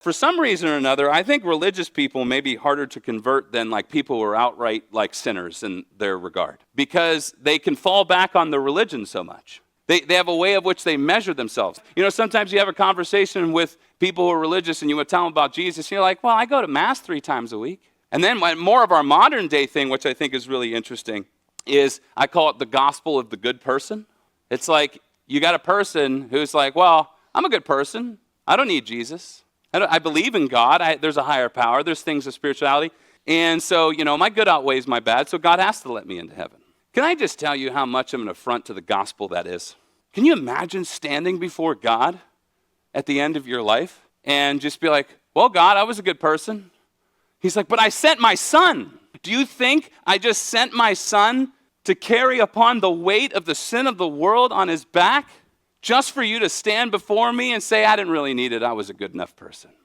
For some reason or another, I think religious people may be harder to convert than like people who are outright like sinners in their regard, because they can fall back on the religion so much. They have a way of which they measure themselves. You know, sometimes you have a conversation with people who are religious and you would tell them about Jesus, and you're like, well, I go to Mass 3 times a week. And then more of our modern day thing, which I think is really interesting, is I call it the gospel of the good person. It's like you got a person who's like, well, I'm a good person. I don't need Jesus. I believe in God. There's a higher power. There's things of spirituality. And so, you know, my good outweighs my bad, so God has to let me into heaven. Can I just tell you how much of an affront to the gospel that is? Can you imagine standing before God at the end of your life and just be like, well, God, I was a good person. He's like, but I sent my son. Do you think I just sent my son to carry upon the weight of the sin of the world on his back just for you to stand before me and say, I didn't really need it, I was a good enough person?